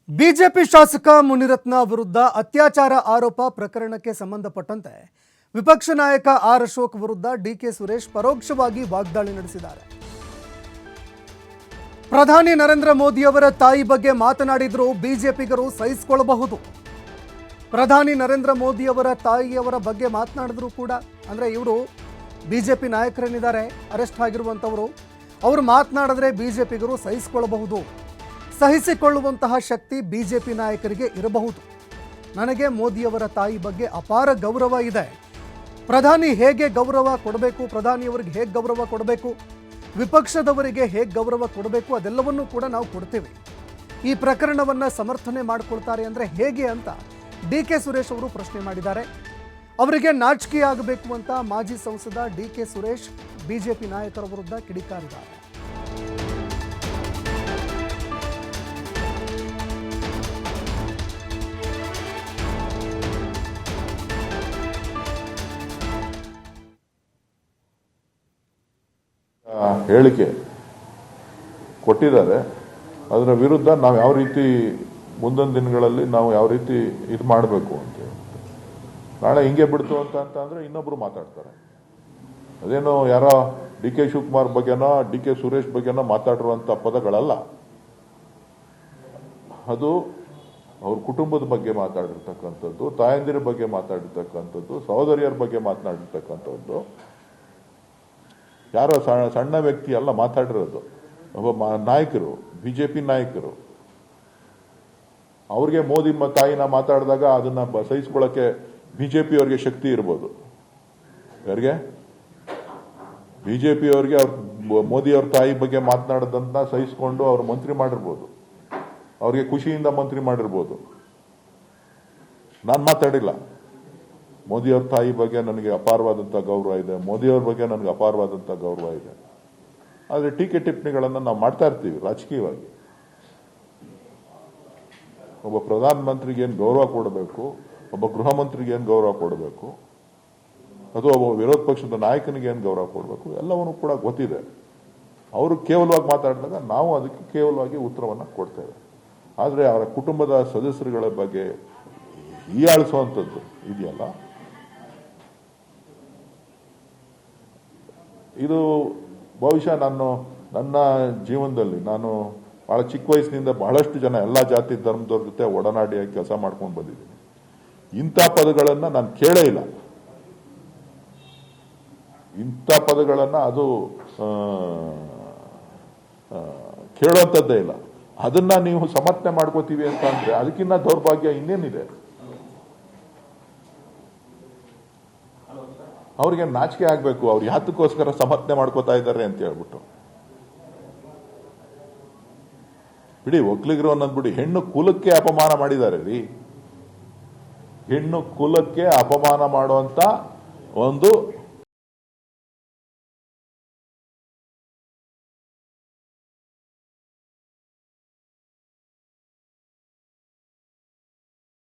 BJP ಶಾಸಕ ಮುನಿರತ್ನ ವಿರುದ್ಧ ಅತ್ಯಾಚಾರ ಆರೋಪ ಪ್ರಕರಣಕ್ಕೆ ಸಂಬಂಧಪಟ್ಟಂತೆ ವಿಪಕ್ಷ ನಾಯಕ ಆರ್ ಅಶೋಕ್ ವಿರುದ್ಧ ಡಿಕೆ ಸುರೇಶ್ ಪರೋಕ್ಷವಾಗಿ ವಾಗ್ದಾಳಿ ನಡೆಸಿದ್ದಾರೆ. ಪ್ರಧಾನಿ ನರೇಂದ್ರ ಮೋದಿ ಅವರ ತಾಯಿ ಬಗ್ಗೆ ಮಾತನಾಡಿದ್ರು ಬಿಜೆಪಿಗರು ಸಹಿಸಿಕೊಳ್ಳಬಹುದು. ಪ್ರಧಾನಿ ನರೇಂದ್ರ ಮೋದಿ ಅವರ ತಾಯಿಯವರ ಬಗ್ಗೆ ಮಾತನಾಡಿದ್ರು ಕೂಡ, ಅಂದರೆ ಇವರು ಬಿಜೆಪಿ ನಾಯಕರೇನಿದ್ದಾರೆ ಅರೆಸ್ಟ್ ಆಗಿರುವಂಥವರು, ಅವರು ಮಾತನಾಡಿದ್ರೆ ಬಿಜೆಪಿಗರು ಸಹಿಸಿಕೊಳ್ಳಬಹುದು. ಸಹಿಸಿಕೊಳ್ಳುವಂತಹ ಶಕ್ತಿ ಬಿಜೆಪಿ ನಾಯಕರಿಗೆ ಇರಬಹುದು. ನನಗೆ ಮೋದಿಯವರ ತಾಯಿ ಬಗ್ಗೆ ಅಪಾರ ಗೌರವ ಇದೆ. ಪ್ರಧಾನಿ ಹೇಗೆ ಗೌರವ ಕೊಡಬೇಕು, ಪ್ರಧಾನಿಯವರಿಗೆ ಹೇಗೆ ಗೌರವ ಕೊಡಬೇಕು, ವಿಪಕ್ಷದವರಿಗೆ ಹೇಗೆ ಗೌರವ ಕೊಡಬೇಕು, ಅದೆಲ್ಲವನ್ನೂ ಕೂಡ ನಾವು ಕೊಡ್ತೇವೆ. ಈ ಪ್ರಕರಣವನ್ನು ಸಮರ್ಥನೆ ಮಾಡಿಕೊಳ್ತಾರೆ ಅಂದರೆ ಹೇಗೆ ಅಂತ ಡಿಕೆ ಸುರೇಶ್ ಅವರು ಪ್ರಶ್ನೆ ಮಾಡಿದ್ದಾರೆ. ಅವರಿಗೆ ನಾಚಿಕೆ ಆಗಬೇಕು ಅಂತ ಮಾಜಿ ಸಂಸದ ಡಿಕೆ ಸುರೇಶ್ ಬಿಜೆಪಿ ನಾಯಕರ ವಿರುದ್ಧ ಕಿಡಿಕಾರಿದ್ದಾರೆ. ಹೇಳಿಕೆ ಕೊಟ್ಟಿದ್ದಾರೆ. ಅದರ ವಿರುದ್ಧ ನಾವು ಯಾವ ರೀತಿ ಮುಂದಿನ ದಿನಗಳಲ್ಲಿ ನಾವು ಯಾವ ರೀತಿ ಇದು ಮಾಡಬೇಕು ಅಂತ. ನಾಳೆ ಹಿಂಗೆ ಬಿಡ್ತು ಅಂತಂದ್ರೆ ಇನ್ನೊಬ್ರು ಮಾತಾಡ್ತಾರೆ. ಅದೇನೋ ಯಾರೋ ಡಿ ಕೆ ಶಿವಕುಮಾರ್ ಬಗ್ಗೆನೋ ಡಿ ಕೆ ಸುರೇಶ್ ಬಗ್ಗೆನೋ ಮಾತಾಡಿರುವಂಥ ಪದಗಳಲ್ಲ. ಅದು ಅವ್ರ ಕುಟುಂಬದ ಬಗ್ಗೆ ಮಾತಾಡಿರ್ತಕ್ಕಂಥದ್ದು, ತಾಯಂದಿರ ಬಗ್ಗೆ ಮಾತಾಡಿರ್ತಕ್ಕಂಥದ್ದು, ಸಹೋದರಿಯರ ಬಗ್ಗೆ ಮಾತನಾಡಿರ್ತಕ್ಕಂಥದ್ದು. ಯಾರೋ ಸಣ್ಣ ವ್ಯಕ್ತಿ ಅಲ್ಲ ಮಾತಾಡಿರೋದು, ಒಬ್ಬ ನಾಯಕರು, ಬಿಜೆಪಿ ನಾಯಕರು. ಅವ್ರಿಗೆ ಮೋದಿ ತಾಯಿನ ಮಾತಾಡಿದಾಗ ಅದನ್ನ ಸಹಿಸ್ಕೊಳ್ಳೋಕೆ ಬಿಜೆಪಿ ಅವ್ರಿಗೆ ಶಕ್ತಿ ಇರ್ಬೋದು. ಯಾರಿಗೆ? ಬಿಜೆಪಿ ಅವ್ರಿಗೆ ಅವ್ರ ಮೋದಿ ಅವ್ರ ತಾಯಿ ಬಗ್ಗೆ ಮಾತನಾಡೋದನ್ನ ಸಹಿಸ್ಕೊಂಡು ಅವ್ರು ಮಂತ್ರಿ ಮಾಡಿರ್ಬೋದು, ಅವ್ರಿಗೆ ಖುಷಿಯಿಂದ ಮಂತ್ರಿ ಮಾಡಿರ್ಬೋದು. ನಾನು ಮಾತಾಡಿಲ್ಲ. ಮೋದಿಯವ್ರ ತಾಯಿ ಬಗ್ಗೆ ನನಗೆ ಅಪಾರವಾದಂಥ ಗೌರವ ಇದೆ, ಮೋದಿಯವ್ರ ಬಗ್ಗೆ ನನಗೆ ಅಪಾರವಾದಂಥ ಗೌರವ ಇದೆ. ಆದರೆ ಟೀಕೆ ಟಿಪ್ಪಣಿಗಳನ್ನು ನಾವು ಮಾಡ್ತಾ ಇರ್ತೀವಿ ರಾಜಕೀಯವಾಗಿ. ಒಬ್ಬ ಪ್ರಧಾನಮಂತ್ರಿಗೆ ಏನು ಗೌರವ ಕೊಡಬೇಕು, ಒಬ್ಬ ಗೃಹ ಮಂತ್ರಿಗೆ ಏನು ಗೌರವ ಕೊಡಬೇಕು, ಅಥವಾ ಒಬ್ಬ ವಿರೋಧ ಪಕ್ಷದ ನಾಯಕನಿಗೆ ಏನು ಗೌರವ ಕೊಡಬೇಕು, ಎಲ್ಲವನ್ನೂ ಕೂಡ ಗೊತ್ತಿದೆ. ಅವರು ಕೇವಲವಾಗಿ ಮಾತಾಡಿದಾಗ ನಾವು ಅದಕ್ಕೆ ಕೇವಲವಾಗಿ ಉತ್ತರವನ್ನು ಕೊಡ್ತೇವೆ. ಆದರೆ ಅವರ ಕುಟುಂಬದ ಸದಸ್ಯರುಗಳ ಬಗ್ಗೆ ಹೀಯಾಳಿಸುವಂಥದ್ದು ಇದೆಯಲ್ಲ, ಇದು ಬಹುಶಃ ನನ್ನ ಜೀವನದಲ್ಲಿ ನಾನು ಬಹಳ ಚಿಕ್ಕ ವಯಸ್ಸಿನಿಂದ ಬಹಳಷ್ಟು ಜನ ಎಲ್ಲ ಜಾತಿ ಧರ್ಮದವ್ರ ಜೊತೆ ಒಡನಾಡಿಯಾಗಿ ಕೆಲಸ ಮಾಡ್ಕೊಂಡು ಬಂದಿದ್ದೀನಿ. ಇಂಥ ಪದಗಳನ್ನು ನಾನು ಕೇಳೇ ಇಲ್ಲ. ಇಂಥ ಪದಗಳನ್ನು ಅದು ಕೇಳುವಂಥದ್ದೇ ಇಲ್ಲ. ಅದನ್ನ ನೀವು ಸಮರ್ಥನೆ ಮಾಡ್ಕೋತೀವಿ ಅಂತ ಅಂದ್ರೆ ಅದಕ್ಕಿಂತ ದೌರ್ಭಾಗ್ಯ ಇನ್ನೇನಿದೆ? ಅವ್ರಿಗೆ ನಾಚಿಕೆ ಆಗ್ಬೇಕು. ಅವ್ರು ಯಾತಕ್ಕೋಸ್ಕರ ಸಮರ್ಥನೆ ಮಾಡ್ಕೋತಾ ಇದ್ದಾರೆ ಅಂತ ಹೇಳ್ಬಿಟ್ಟು. ಬಿಡಿ, ಒಕ್ಕಲಿಗರು ಅನ್ನೋದು ಬಿಡಿ, ಹೆಣ್ಣು ಕುಲಕ್ಕೆ ಅಪಮಾನ ಮಾಡಿದ್ದಾರೆ ರೀ. ಹೆಣ್ಣು ಕುಲಕ್ಕೆ ಅಪಮಾನ ಮಾಡುವಂತ ಒಂದು